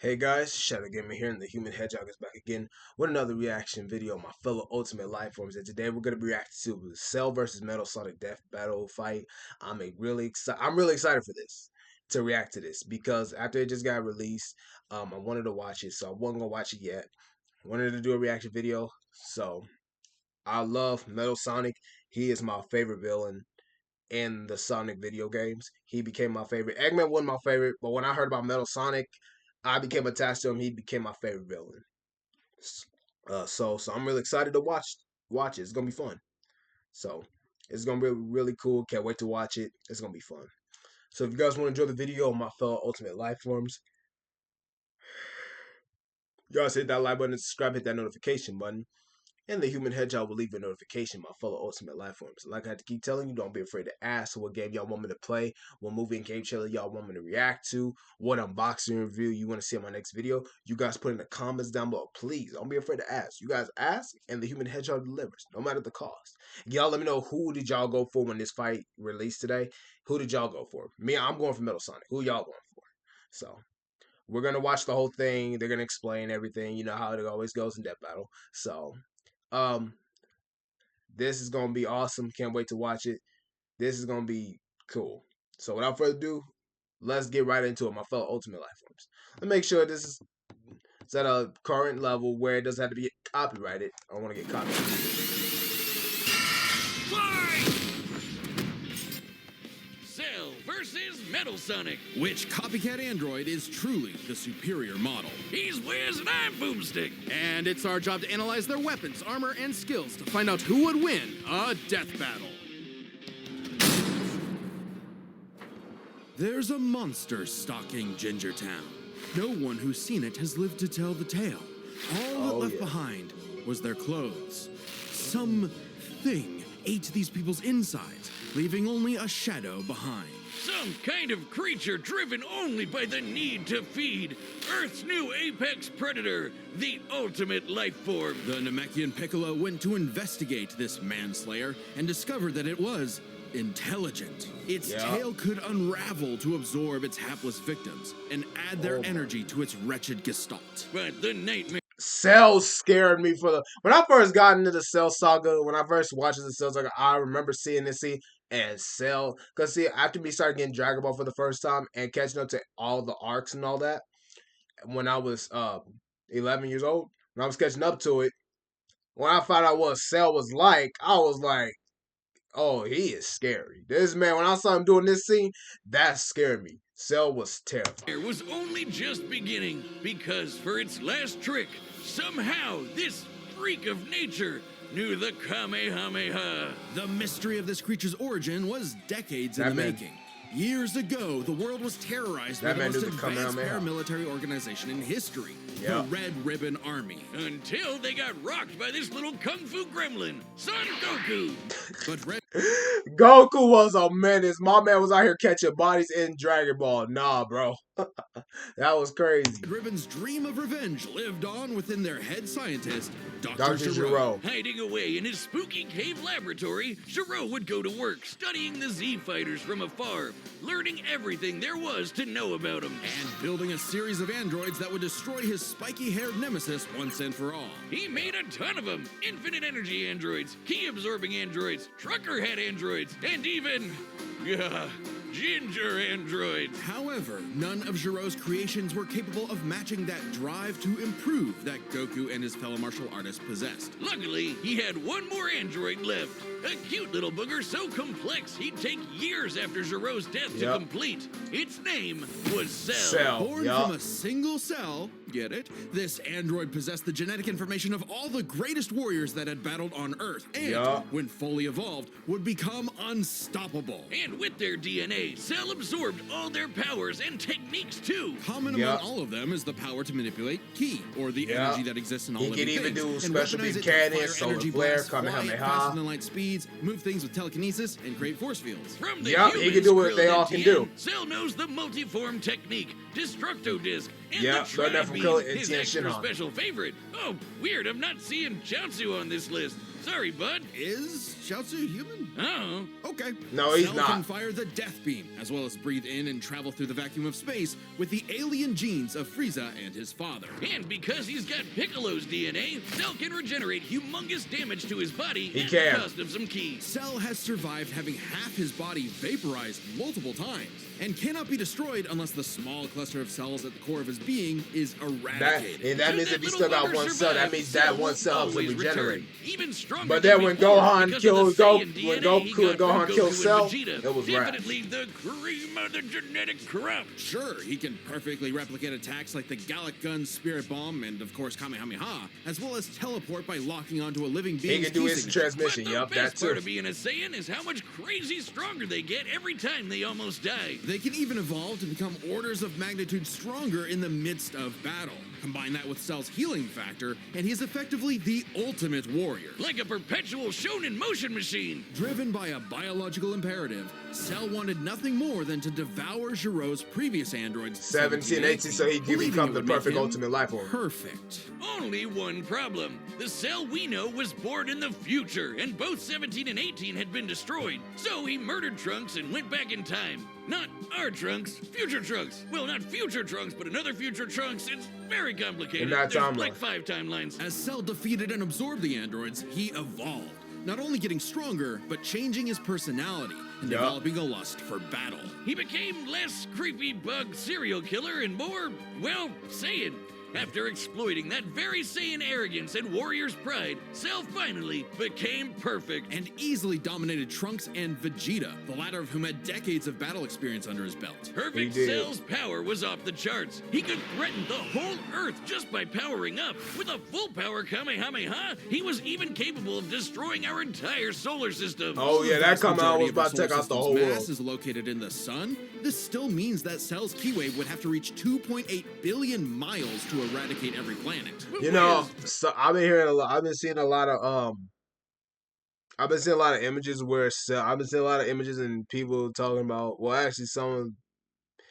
Hey guys, Shadow Gamer here, and the Human Hedgehog is back again with another reaction video of my fellow Ultimate Life Forms. And today we're gonna be reacting to the Cell versus Metal Sonic Death Battle fight. I'm really excited for this to react to this because after it just got released, I wanted to watch it, so I wasn't gonna watch it yet. I wanted to do a reaction video, so I love Metal Sonic. He is my favorite villain in the Sonic video games. He became my favorite. Eggman wasn't my favorite, but when I heard about Metal Sonic, I became attached to him. He became my favorite villain. So I'm really excited to watch it. It's gonna be fun. So it's gonna be really cool. Can't wait to watch it. It's gonna be fun. So if you guys want to enjoy the video of my fellow Ultimate Life Forms, you guys hit that like button and subscribe. Hit that notification button. And the Human Hedgehog will leave a notification, my fellow Ultimate Life Forms. Like I have to keep telling you, don't be afraid to ask what game y'all want me to play, what movie and game trailer y'all want me to react to, what unboxing review you want to see in my next video. You guys put in the comments down below. Please, don't be afraid to ask. You guys ask, and the Human Hedgehog delivers, no matter the cost. Y'all let me know, who did y'all go for when this fight released today? Who did y'all go for? Me, I'm going for Metal Sonic. Who y'all going for? So, we're going to watch the whole thing. They're going to explain everything. You know how it always goes in Death Battle. So, um, this is gonna be awesome. Can't wait to watch it. This is gonna be cool. So without further ado, let's get right into it, my fellow Ultimate Life Forms. Let's make sure this is at a current level where it doesn't have to be copyrighted. I don't want to get copyrighted. Cell versus Metal Sonic. Which copycat android is truly the superior model? He's Wiz and I'm Boomstick. And it's our job to analyze their weapons, armor, and skills to find out who would win a death battle. There's a monster stalking Gingertown. No one who's seen it has lived to tell the tale. All that left behind was their clothes. Something ate these people's insides, leaving only a shadow behind. Some kind of creature driven only by the need to feed. Earth's new apex predator, the ultimate life form. The Namekian Piccolo went to investigate this manslayer and discovered that it was intelligent. Its tail could unravel to absorb its hapless victims and add their energy to its wretched gestalt. But the nightmare... Cell scared me when I first got into the Cell saga. When I first watched the Cell saga, I remember seeing this scene and Cell. Cause see, after me starting getting Dragon Ball for the first time and catching up to all the arcs and all that, when I was 11 years old, when I was catching up to it, when I found out what Cell was like, I was like, oh, he is scary. This man, when I saw him doing this scene, that scared me. Cell was terrifying. It was only just beginning, because for its last trick, somehow this freak of nature knew the Kamehameha. The mystery of this creature's origin was decades in the making. Years ago, the world was terrorized by the most advanced paramilitary organization in history, the Red Ribbon Army. Until they got rocked by this little kung fu gremlin, Son Goku. But Goku was a menace. My man was out here catching bodies in Dragon Ball. Nah, bro. That was crazy. Red Ribbon's dream of revenge lived on within their head scientist, Dr. Gero. Hiding away in his spooky cave laboratory, Gero would go to work studying the Z-Fighters from afar, learning everything there was to know about them. And building a series of androids that would destroy his spiky-haired nemesis once and for all. He made a ton of them. Infinite energy androids, key-absorbing androids, trucker head androids, and even... ginger androids. However, none of Gero's creations were capable of matching that drive to improve that Goku and his fellow martial artists possessed. Luckily, he had one more android left. A cute little booger so complex he'd take years after Gero's death to complete. Its name was Cell. Born from a single cell, get it? This android possessed the genetic information of all the greatest warriors that had battled on Earth, and when fully evolved, would become unstoppable. And with their DNA, Cell absorbed all their powers and techniques too. Common among all of them is the power to manipulate ki, or the energy that exists in all living things. He could even do special beam cannon, solar flare, Kamehameha. Faster than light speeds, move things with telekinesis, and create force fields. From the he can do what they all can do. Cell knows the multiform technique, Destructo Disc, and the Tri-Beam, his extra special favorite. Oh, weird, I'm not seeing Chaozu on this list. Sorry, bud. Is Chaozu human? Oh. Okay. No, he's Cell not. can fire the Death Beam, as well as breathe in and travel through the vacuum of space with the alien genes of Frieza and his father. And because he's got Piccolo's DNA, Cell can regenerate humongous damage to his body He at can. the cost of some keys. Cell has survived having half his body vaporized multiple times, and cannot be destroyed unless the small cluster of cells at the core of his being is eradicated. That means Should if he that still got little one bugger cell, that survive, means that one will cell helps him always regenerate. return, even stronger But than then when before Gohan because killed of the Saiyan when DNA he got from Gohan Goku killed and Cell, Vegeta. it was raps. Definitely the cream of the genetic crop. Sure, he can perfectly replicate attacks like the Gallic Gun, Spirit Bomb, and of course Kamehameha, as well as teleport by locking onto a living He being's can do key his signature. transmission. But the Yup, that best part too. of being a Saiyan is how much crazy stronger they get every time they almost die. They can even evolve to become orders of magnitude stronger in the midst of battle. Combine that with Cell's healing factor, and he's effectively the ultimate warrior. Like a perpetual shonen motion machine. Driven by a biological imperative, Cell wanted nothing more than to devour Giro's previous androids 17, 18, so he can believing become it the would make perfect him ultimate life form. Perfect. Only one problem. The Cell we know was born in the future, and both 17 and 18 had been destroyed. So he murdered Trunks and went back in time. Not our Trunks, future Trunks. Well, not future Trunks, but another future Trunks. It's very complicated. In that There's timeline. like 5 timelines. As Cell defeated and absorbed the androids, he evolved. Not only getting stronger, but changing his personality and Yup. developing a lust for battle. He became less creepy bug serial killer and more, well, Saiyan. After exploiting that very Saiyan arrogance and warrior's pride, Cell finally became perfect. And easily dominated Trunks and Vegeta, the latter of whom had decades of battle experience under his belt. He Perfect did. Cell's power was off the charts. He could threaten the whole Earth just by powering up. With a full power Kamehameha, he was even capable of destroying our entire solar system. Oh yeah, The that vast come out majority was of our about to take solar out the system's whole mass world. is located in the sun. This still means that Cell's key wave would have to reach 2.8 billion miles to eradicate every planet. You know, so I've been hearing a lot. I've been seeing a lot of images where I've been seeing a lot of images and people talking about. Well, actually, some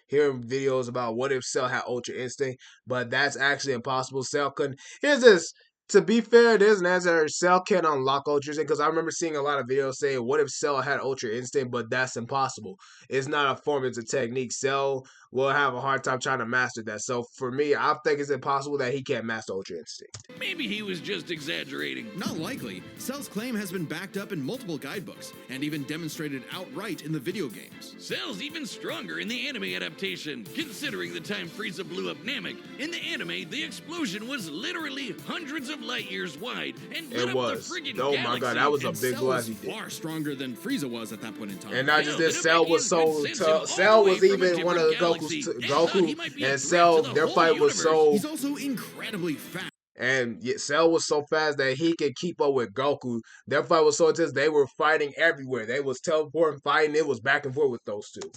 hearing videos about what if Cell had Ultra Instinct, but that's actually impossible. Cell couldn't. Here's this. To be fair, there's an answer. Cell can unlock Ultra Instinct because I remember seeing a lot of videos saying, "What if Cell had Ultra Instinct?" But that's impossible. It's not a form; it's a technique. Cell will have a hard time trying to master that. So for me, I think it's impossible that he can't master Ultra Instinct. Maybe he was just exaggerating. Not likely. Cell's claim has been backed up in multiple guidebooks and even demonstrated outright in the video games. Cell's even stronger in the anime adaptation, considering the time Frieza blew up Namek. In the anime, the explosion was literally hundreds of light years wide and lit It up was. the friggin' Oh my galaxy. God, that was a And big Cell blast was he did. far stronger than Frieza was at that point in time. And not just Hell, this, it'll Cell make was you so good sense him all Cell the was way from a even one of different Goku's galaxy. And Goku thought he might be a and threat Cell. to the Their whole fight was universe. so. He's also incredibly fast. And yet Cell was so fast that he could keep up with Goku. Their fight was so intense, they were fighting everywhere. They was teleporting, fighting. It was back and forth with those two.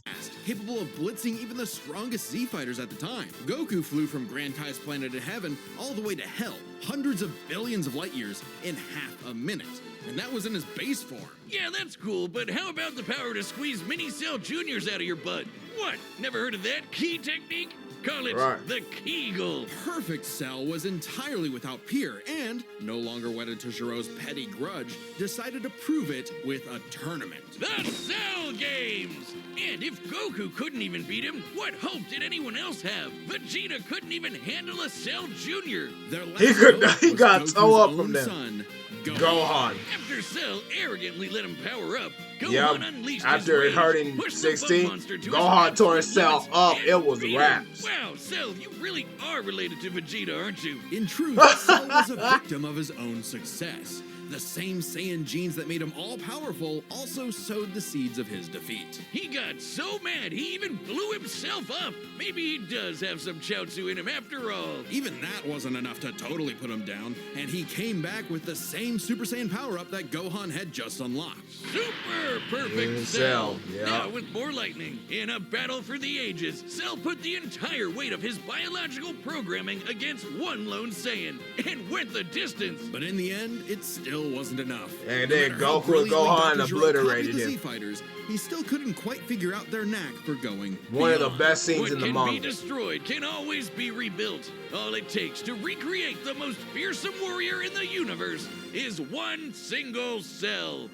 Capable of blitzing even the strongest Z fighters at the time. Goku flew from Grand Kai's planet of heaven all the way to hell, hundreds of billions of light years in half a minute. And that was in his base form. Yeah, that's cool, but how about the power to squeeze mini Cell Juniors out of your butt? What? Never heard of that key technique? Call it Right. the Kegel. Perfect Cell was entirely without peer and, no longer wedded to Giro's petty grudge, decided to prove it with a tournament. The Cell Games! And if Goku couldn't even beat him, what hope did anyone else have? Vegeta couldn't even handle a Cell Jr. Their last He could- hope he was got Goku's toe up own from them. son, Gohan. After Cell arrogantly let him power up, Gohan Yep. unleashed After his rage, hurting pushed the bug 16, monster to Gohan his tore absolute himself limits, up. and It was beat him. raps. Wow, Cell, you really are related to Vegeta, aren't you? In truth, Cell was a victim of his own success. The same Saiyan genes that made him all-powerful also sowed the seeds of his defeat. He got so mad he even blew himself up. Maybe he does have some Chaozu in him after all. Even that wasn't enough to totally put him down, and he came back with the same Super Saiyan power-up that Gohan had just unlocked. Super perfect Mm, Cell. Cell, yeah. Now with more lightning. In a battle for the ages, Cell put the entire weight of his biological programming against one lone Saiyan and went the distance. But in the end, it still still wasn't enough. And No then matter how Goku and brilliantly Gohan Dr. Gero obliterated copied the him. Z-Fighters, he still couldn't quite figure out their knack for going One of the beyond. best scenes What in the can be manga. destroyed can always be rebuilt. All it takes to recreate the most fearsome warrior in the universe is one single cell.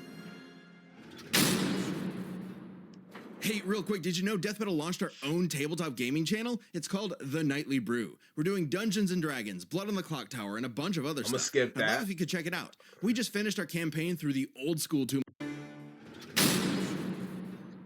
Hey, real quick, did you know Death Metal launched our own tabletop gaming channel? It's called The Nightly Brew. We're doing Dungeons and Dragons, Blood on the Clock Tower, and a bunch of other I'ma stuff. skip I'd love that. if you could check it out. We just finished our campaign through the old school Tomb.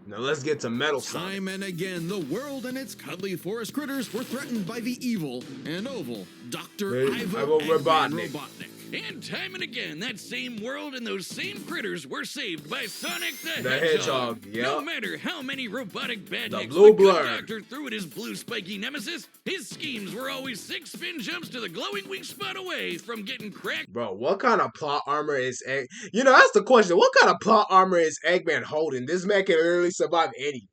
Now let's get to Metal Sonic. Time and again, the world and its cuddly forest critters were threatened by the evil and oval Dr. Hey, Ivo Ivo Eggman Robotnik. Robotnik. And time and again, that same world and those same critters were saved by Sonic the The Hedgehog. Hedgehog, yep. No matter how many robotic badniks blue the good blur. doctor threw at his blue spiky nemesis, his schemes were always 6 spin jumps to the glowing weak spot away from getting cracked. Bro, what kind of plot armor is You know, that's the question. What kind of plot armor is Eggman holding? This man can literally survive anything.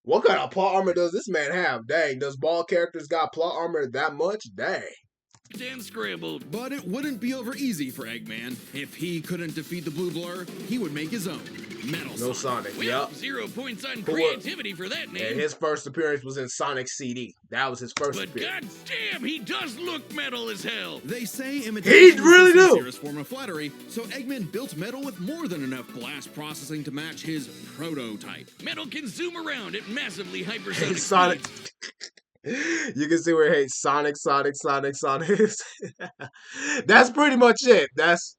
What kind of plot armor does this man have? Dang, does ball characters got plot armor that much? Dang. And scrambled. But it wouldn't be over easy for Eggman. If he couldn't defeat the Blue Blur, he would make his own. Metal No Sonic. Sonic, Well, yep. 0 points on Who wa- creativity for that And name. his first appearance was in Sonic CD. That was his first But appearance. goddamn, he does look metal as hell. They say imitation really is the do. sincerest form of flattery, so Eggman built Metal with more than enough blast processing to match his prototype. Metal can zoom around at massively Hey, hypersonic Sonic. speeds. You can see where hey Sonic is. That's pretty much it. That's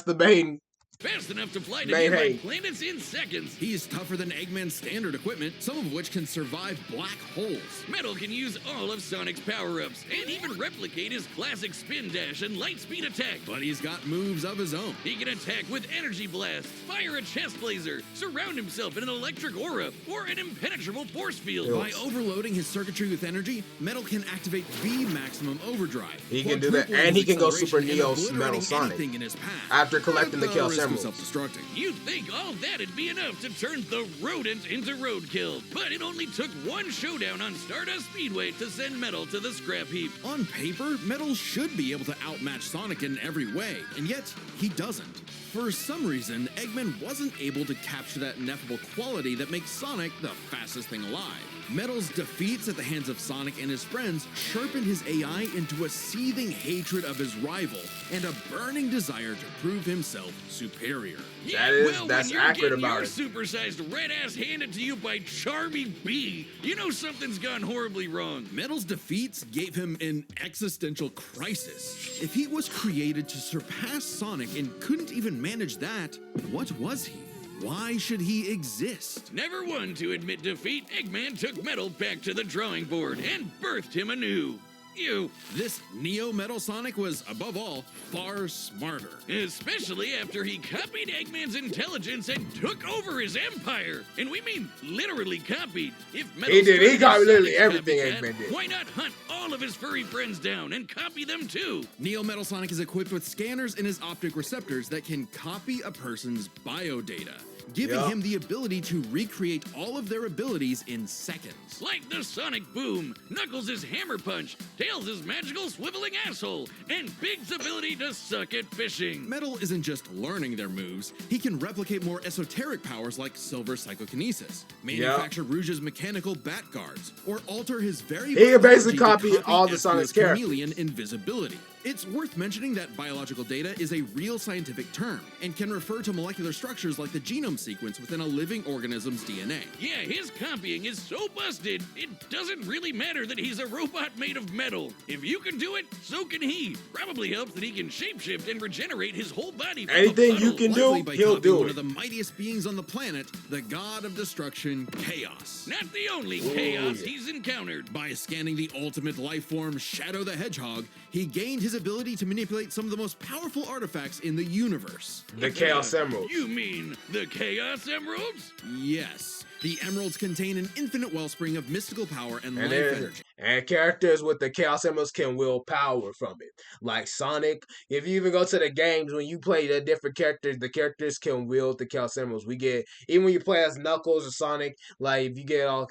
the main. Fast enough to fly to Man, nearby hey. planets in seconds. He's tougher than Eggman's standard equipment, some of which can survive black holes. Metal can use all of Sonic's power-ups and even replicate his classic spin dash and light speed attack. But he's got moves of his own. He can attack with energy blast, fire a chest laser, surround himself in an electric aura, or an impenetrable force field. Ew. By overloading his circuitry with energy, Metal can activate V maximum overdrive. He can do that, quadrupling and his he can go acceleration Super and Neo obliterating Metal Sonic anything in his path. after collecting the At Chaos risk of Emeralds. self-destructing. You'd think all that'd be enough to turn the rodent into roadkill, but it only took one showdown on Stardust Speedway to send Metal to the scrap heap. On paper, Metal should be able to outmatch Sonic in every way, and yet he doesn't. For some reason, Eggman wasn't able to capture that ineffable quality that makes Sonic the fastest thing alive. Metal's defeats at the hands of Sonic and his friends sharpened his AI into a seething hatred of his rival and a burning desire to prove himself superior. That's when you're accurate getting about your it. supersized red ass handed to you by Charmy B, you know something's gone horribly wrong. Metal's defeats gave him an existential crisis. If he was created to surpass Sonic and couldn't even manage that, what was he? Why should he exist? Never one to admit defeat, Eggman took Metal back to the drawing board and birthed him anew. You, This Neo Metal Sonic was, above all, far smarter. especially after he copied Eggman's intelligence and took over his empire. And we mean literally copied. If Metal He did. He started copied as literally Sonic's everything copycat, Eggman did. Why not hunt all of his furry friends down and copy them too? Neo Metal Sonic is equipped with scanners in his optic receptors that can copy a person's biodata, giving Yeah. him the ability to recreate all of their abilities in seconds. Like the Sonic Boom, Knuckles' Hammer Punch, Tails' magical swiveling asshole, and Big's ability to suck at fishing. Metal isn't just learning their moves, he can replicate more esoteric powers like Silver Psychokinesis, manufacture Rouge's mechanical bat guards, or alter his very He can basically biology to copy all the Ezreal's Sonic's characters. chameleon invisibility. It's worth mentioning that biological data is a real scientific term and can refer to molecular structures like the genome sequence within a living organism's DNA. Yeah, his copying is so busted, it doesn't really matter that he's a robot made of metal. If you can do it, so can he. Probably helps that he can shapeshift and regenerate his whole body from a Anything you puddle. can do, Likely by he'll copying do one it. of the mightiest beings on the planet, the god of destruction, Chaos. Not the only Ooh, chaos yeah. he's encountered. By scanning the ultimate life form, Shadow the Hedgehog, he gained his ability to manipulate some of the most powerful artifacts in the universe. The Chaos Emeralds. You mean the Chaos Emeralds? Yes, the emeralds contain an infinite wellspring of mystical power and life And energy. and characters with the Chaos Emeralds can will power from it. Like Sonic, if you even go to the games, when you play the different characters, the characters can wield the Chaos Emeralds. We get, even when you play as Knuckles or Sonic, like if you get all,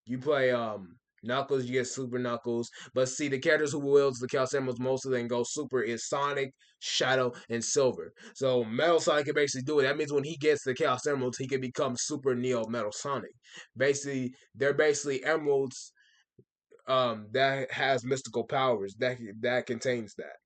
you play Knuckles, you get Super Knuckles. But see, the characters who wields the Chaos Emeralds mostly then go Super is Sonic, Shadow, and Silver. So Metal Sonic can basically do it. That means when he gets the Chaos Emeralds, he can become Super Neo Metal Sonic. Basically, they're basically emeralds that has mystical powers that contains that.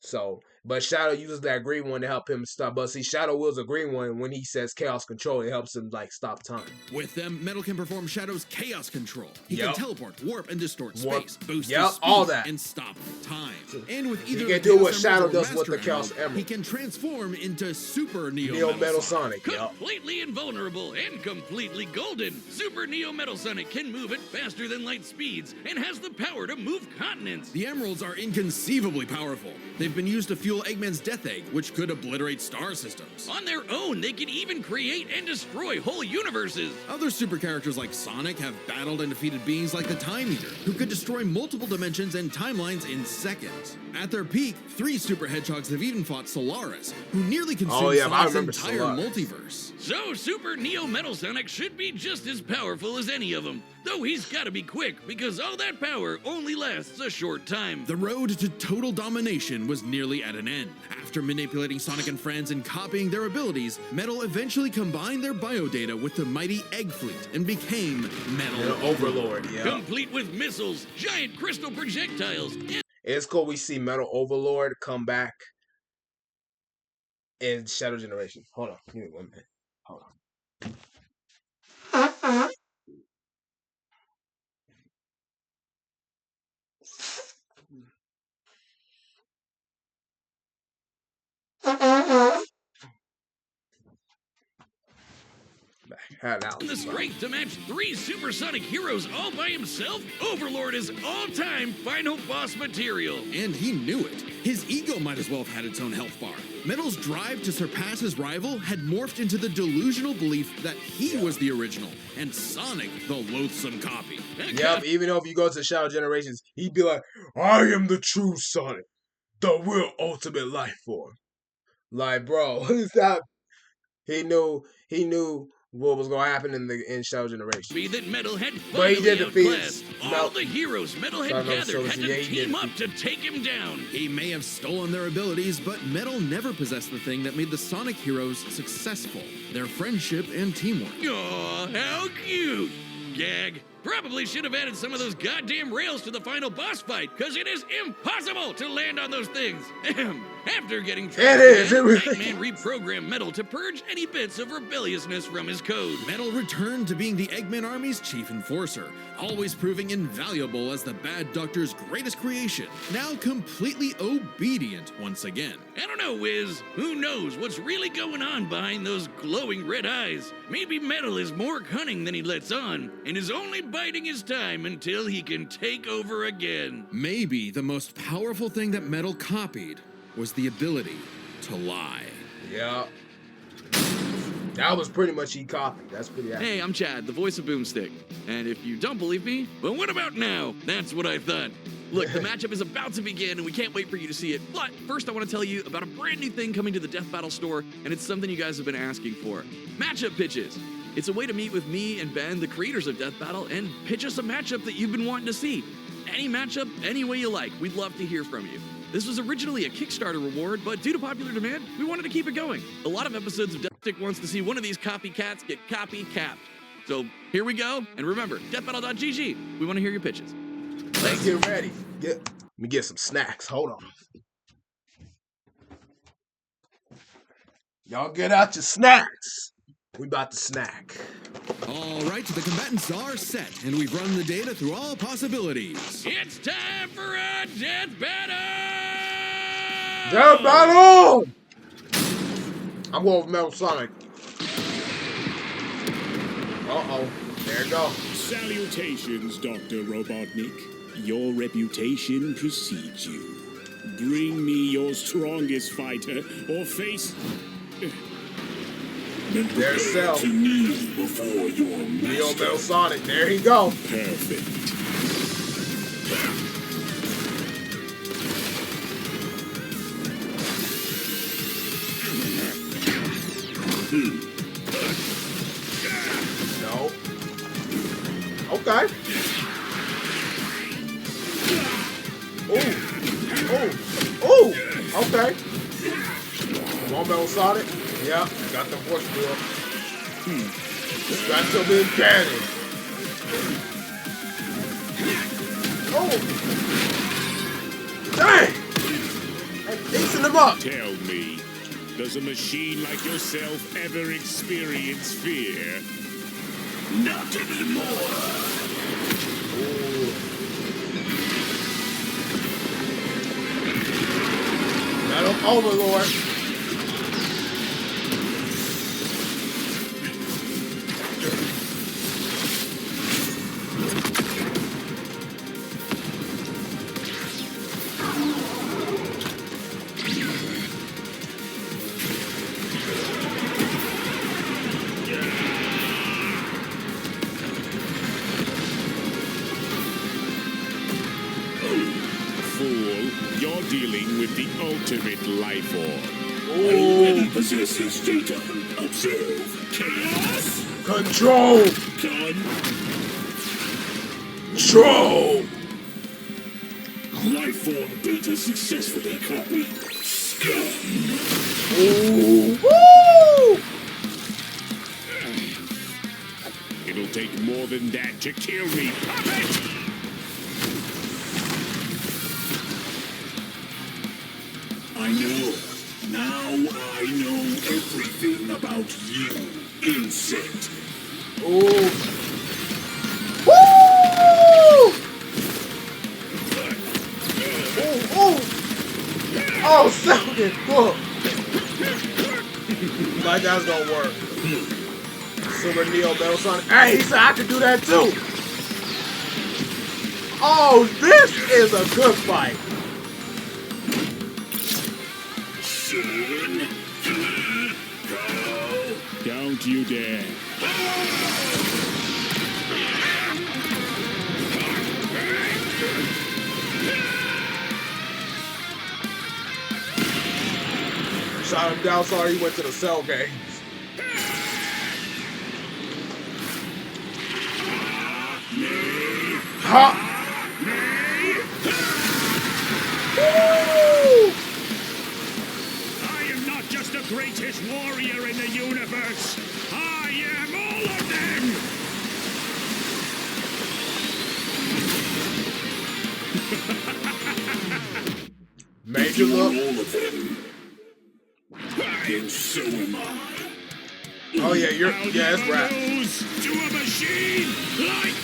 So, but Shadow uses that green one to help him stop. But see, Shadow wields a green one when he says Chaos Control. It helps him like stop time. With them, Metal can perform Shadow's Chaos Control. He can teleport, warp, and distort space, boost his speed, all that, and stop time. And with either he can do what Shadow does with the Chaos Emerald. He can transform into Super Neo Metal Sonic. Completely invulnerable and completely golden, Super Neo Metal Sonic can move at faster than light speeds and has the power to move continents. The Emeralds are inconceivably powerful. They've been used to fuel Eggman's Death Egg, which could obliterate star systems. On their own, they can even create and destroy whole universes. Other super characters like Sonic have battled and defeated beings like the Time Eater, who could destroy multiple dimensions and timelines in seconds. At their peak, 3 super hedgehogs have even fought Solaris, who nearly consumed Sonic's entire multiverse. So Super Neo Metal Sonic should be just as powerful as any of them, though he's gotta be quick because all that power only lasts a short time. The road to total domination was nearly at an end. After manipulating Sonic and friends and copying their abilities, Metal eventually combined their biodata with the mighty Egg Fleet and became Metal Overlord. Complete with missiles, giant crystal projectiles, and it's cool we see Metal Overlord come back in Shadow Generation. Hold on, give me 1 minute. Hold on. the strength to match 3 supersonic heroes all by himself, Overlord is all-time final boss material. And he knew it. His ego might as well have had its own health bar. Metal's drive to surpass his rival had morphed into the delusional belief that he was the original, and Sonic the loathsome copy. Yep, even though if you go to Shadow Generations, he'd be like, I am the true Sonic, the real ultimate life form. Like, bro, stop. He knew what was gonna happen in Shadow Generation. That Metal had but he did defeat all the heroes Metal had gathered had to team up to take him down. He may have stolen their abilities, but Metal never possessed the thing that made the Sonic heroes successful: their friendship and teamwork. Aw, how cute! Gag. Probably should have added some of those goddamn rails to the final boss fight, because it is impossible to land on those things. After getting trapped, Eggman reprogrammed Metal to purge any bits of rebelliousness from his code. Metal returned to being the Eggman Army's chief enforcer, always proving invaluable as the Bad Doctor's greatest creation, now completely obedient once again. I don't know, Wiz. Who knows what's really going on behind those glowing red eyes? Maybe Metal is more cunning than he lets on, and is only biding his time until he can take over again. Maybe the most powerful thing that Metal copied was the ability to lie. Yeah. That was pretty much he copied. That's pretty accurate. Hey, I'm Chad, the voice of Boomstick. And if you don't believe me, well, what about now? That's what I thought. Look, the matchup is about to begin, and we can't wait for you to see it. But first, I want to tell you about a brand new thing coming to the Death Battle store, and it's something you guys have been asking for. Matchup pitches. It's a way to meet with me and Ben, the creators of Death Battle, and pitch us a matchup that you've been wanting to see. Any matchup, any way you like. We'd love to hear from you. This was originally a Kickstarter reward, but due to popular demand, we wanted to keep it going. A lot of episodes of Deathstick wants to see one of these copycats get copy-capped. So here we go, and remember, deathbattle.gg. We want to hear your pitches. Let's get ready. Let me get some snacks. Hold on. Y'all get out your snacks. We about to snack. All right, the combatants are set, and we've run the data through all possibilities. It's time for a death battle! Death battle! I'm going with Metal Sonic. Uh-oh. There you go. Salutations, Dr. Robotnik. Your reputation precedes you. Bring me your strongest fighter, or face... There's Cell. To kneel before your Neo Metal Sonic. There he go. Perfect. No. Okay. Okay. Come on, Metal Sonic. Yeah, got the force field. Got some in cannon. Oh! Dang! I'm piecing them up. Tell me, does a machine like yourself ever experience fear? Not anymore. Metal Overlord. Fool, you're dealing with the ultimate life form. Ooh. Possess his data. Observe. Chaos. Control! Control! Life form data successfully copied. Scum. Ooh. Woo! It'll take more than that to kill me, puppet! I know. Now I know everything about you, insect. Ooh. Woo! Ooh, ooh. Oh, sounded cool. Like that's gonna work. Super Neo Metal Sonic. Hey, he said I could do that too. Oh, this is a good fight. Don't you dare. Shot him down, sorry he went to the Cell games. Ha! Woo! I am not just the greatest warrior in the universe. I am all of them. Major look. All of them. And so am I. Oh yeah, yeah, it's rap. To a machine like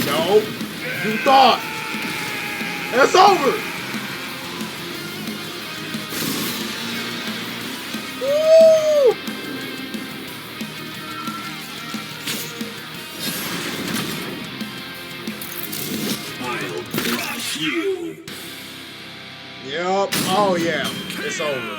No, you thought. It's over. Woo! I'll crush you. Yep. Oh yeah, it's over.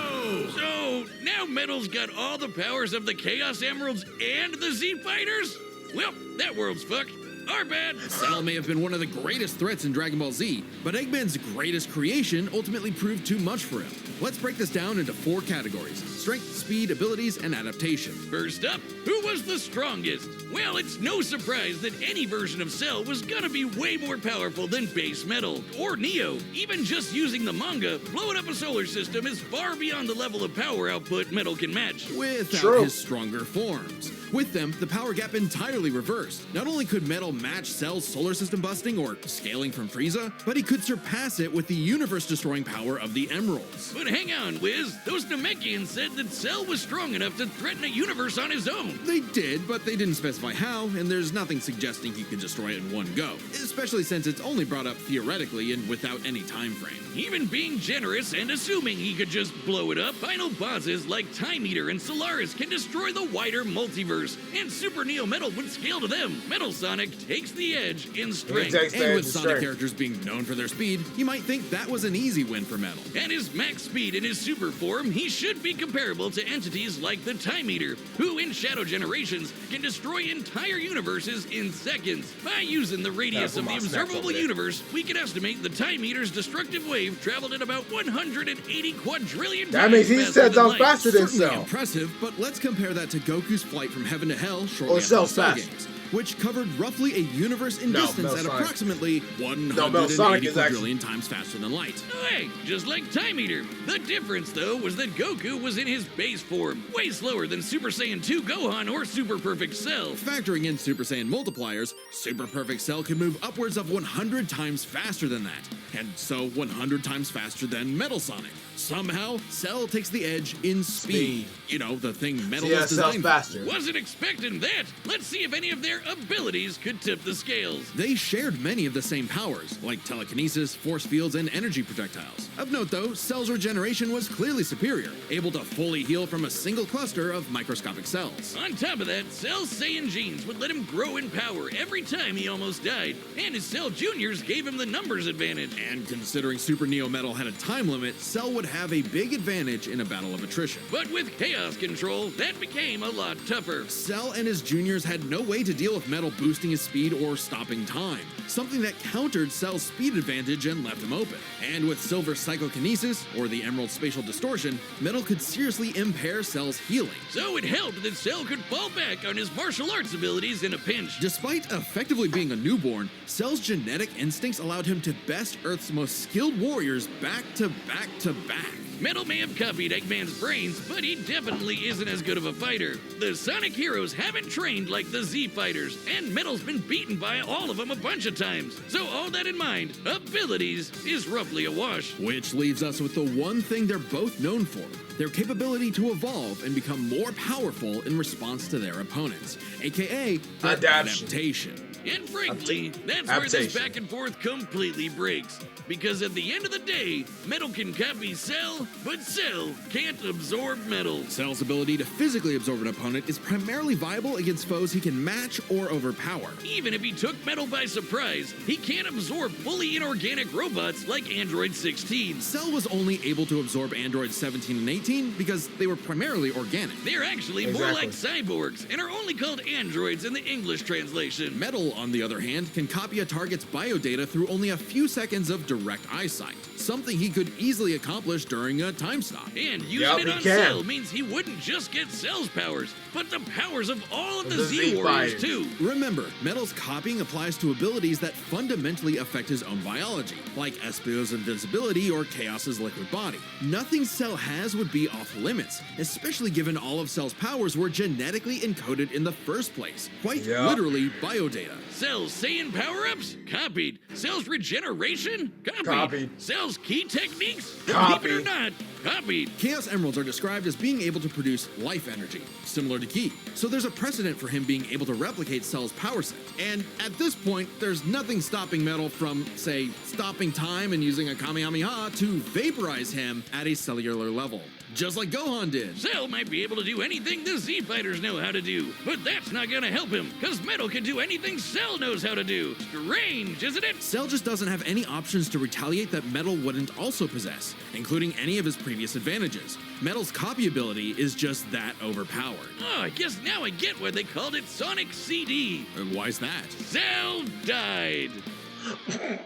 So now Metal's got all the powers of the Chaos Emeralds and the Z Fighters? Well, that world's fucked. Our bad. Cell may have been one of the greatest threats in Dragon Ball Z, but Eggman's greatest creation ultimately proved too much for him. Let's break this down into 4 categories: strength, speed, abilities, and adaptation. First up, who was the strongest? Well, it's no surprise that any version of Cell was gonna be way more powerful than base Metal or Neo. Even just using the manga, blowing up a solar system is far beyond the level of power output Metal can match. Without True. his stronger forms. With them, the power gap entirely reversed. Not only could Metal match Cell's solar system busting or scaling from Frieza, but he could surpass it with the universe-destroying power of the Emeralds. But hang on, Wiz. Those Namekians said that Cell was strong enough to threaten a universe on his own. They did, but they didn't specify how, and there's nothing suggesting he could destroy it in one go, especially since it's only brought up theoretically and without any time frame. Even being generous and assuming he could just blow it up, final bosses like Time Eater and Solaris can destroy the wider multiverse, and Super Neo Metal would scale to them. Metal Sonic takes the edge in strength. takes the And edge with in Sonic strength. characters being known for their speed, you might think that was an easy win for Metal. At his max speed in his super form, he should be comparable to entities like the Time Eater, who in Shadow Generations can destroy entire universes in seconds. By using the radius Yeah, of the put my snacks observable over there. universe, we can estimate the Time Eater's destructive wave traveled at about 180 quadrillion That times means he faster sets than out light. faster than Certainly Cell. impressive, but let's compare that to Goku's flight from heaven to hell shortly Or after Cell's the Cell fast. games. which covered roughly a universe in No, distance Metal at Sonic. approximately Metal Sonic 180 is actually- quadrillion times faster than light. Hey, just like Time Eater. The difference, though, was that Goku was in his base form, way slower than Super Saiyan 2 Gohan or Super Perfect Cell. Factoring in Super Saiyan multipliers, Super Perfect Cell can move upwards of 100 times faster than that, and so 100 times faster than Metal Sonic. Somehow, Cell takes the edge in speed. You know, the thing Metal Yeah, was Cell's designed for. faster. Wasn't expecting that. Let's see if any of their abilities could tip the scales. They shared many of the same powers, like telekinesis, force fields, and energy projectiles. Of note though, Cell's regeneration was clearly superior, able to fully heal from a single cluster of microscopic cells. On top of that, Cell's Saiyan genes would let him grow in power every time he almost died, and his Cell Juniors gave him the numbers advantage. And considering Super Neo Metal had a time limit, Cell would have a big advantage in a battle of attrition. But with Chaos Control, that became a lot tougher. Cell and his juniors had no way to deal with Metal boosting his speed or stopping time, something that countered Cell's speed advantage and left him open. And with Silver Psychokinesis, or the Emerald Spatial Distortion, Metal could seriously impair Cell's healing. So it helped that Cell could fall back on his martial arts abilities in a pinch. Despite effectively being a newborn, Cell's genetic instincts allowed him to best Earth's most skilled warriors back to back to back. Metal may have copied Eggman's brains, but he definitely isn't as good of a fighter. The Sonic heroes haven't trained like the Z fighters, and Metal's been beaten by all of them a bunch of times. So all that in mind, abilities is roughly a wash. Which leaves us with the one thing they're both known for, their capability to evolve and become more powerful in response to their opponents, aka their adaptation. And frankly, that's where this back and forth completely breaks. Because at the end of the day, Metal can copy Cell, but Cell can't absorb Metal. Cell's ability to physically absorb an opponent is primarily viable against foes he can match or overpower. Even if he took Metal by surprise, he can't absorb fully inorganic robots like Android 16. Cell was only able to absorb Androids 17 and 18 because they were primarily organic. They're actually more like cyborgs and are only called androids in the English translation. Metal, on the other hand, can copy a target's biodata through only a few seconds of direct eyesight, something he could easily accomplish during a time stop. And using it on Cell means he wouldn't just get Cell's powers, but the powers of all of the Z Warriors too. Remember, Metal's copying applies to abilities that fundamentally affect his own biology, like Espio's invincibility or Chaos's liquid body. Nothing Cell has would be off limits, especially given all of Cell's powers were genetically encoded in the first place, quite literally biodata. Cell's Saiyan power-ups? Copied. Cell's regeneration? Copied. Cell's key techniques? Believe it or not, copied. Chaos Emeralds are described as being able to produce life energy, similar to Ki. So there's a precedent for him being able to replicate Cell's power set. And at this point, there's nothing stopping Metal from, say, stopping time and using a Kamehameha to vaporize him at a cellular level. Just like Gohan did. Cell might be able to do anything the Z fighters know how to do, but that's not gonna help him, because Metal can do anything Cell knows how to do. Strange, isn't it? Cell just doesn't have any options to retaliate that Metal wouldn't also possess, including any of his previous advantages. Metal's copy ability is just that overpowered. Oh, I guess now I get why they called it Sonic CD. And why's that? Cell died.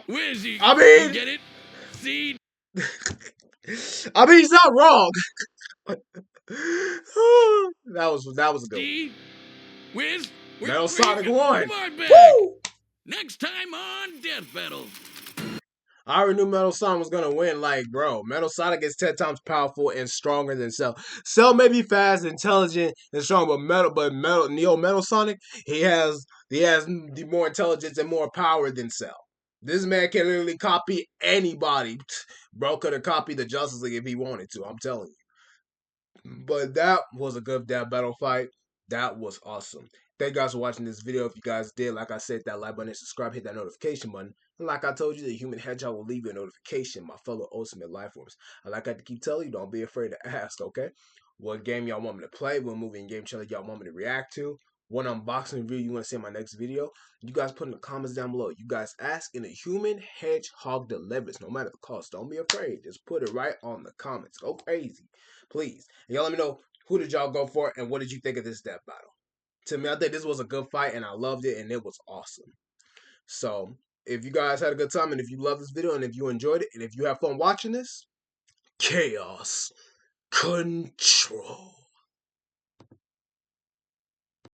Where's he? I mean... Get it? See? I mean, he's not wrong. that was a good one. Where's Metal Sonic 1. Come on back. Woo! Next time on Death Battle. I already knew Metal Sonic was gonna win. Like, bro, Metal Sonic is 10 times powerful and stronger than Cell. Cell may be fast, intelligent, and strong, but Metal Sonic, he has the more intelligence and more power than Cell. This man can literally copy anybody. Bro could have copied the Justice League if he wanted to, I'm telling you. But that was a good Death Battle fight. That was awesome. Thank you guys for watching this video. If you guys did, like I said, that like button and subscribe, hit that notification button. And like I told you, the Human Hedgehog will leave you a notification, my fellow Ultimate Lifeforms. And like I keep telling you, don't be afraid to ask, okay? What game y'all want me to play? What movie and game trailer y'all want me to react to? What unboxing review you want to see in my next video? You guys put in the comments down below. You guys ask and the Human Hedgehog delivers, no matter the cost. Don't be afraid. Just put it right on the comments. Go crazy, please. And y'all let me know, who did y'all go for and what did you think of this Death Battle? To me, I think this was a good fight and I loved it and it was awesome. So, if you guys had a good time and if you love this video and if you enjoyed it and if you have fun watching this, Chaos Control.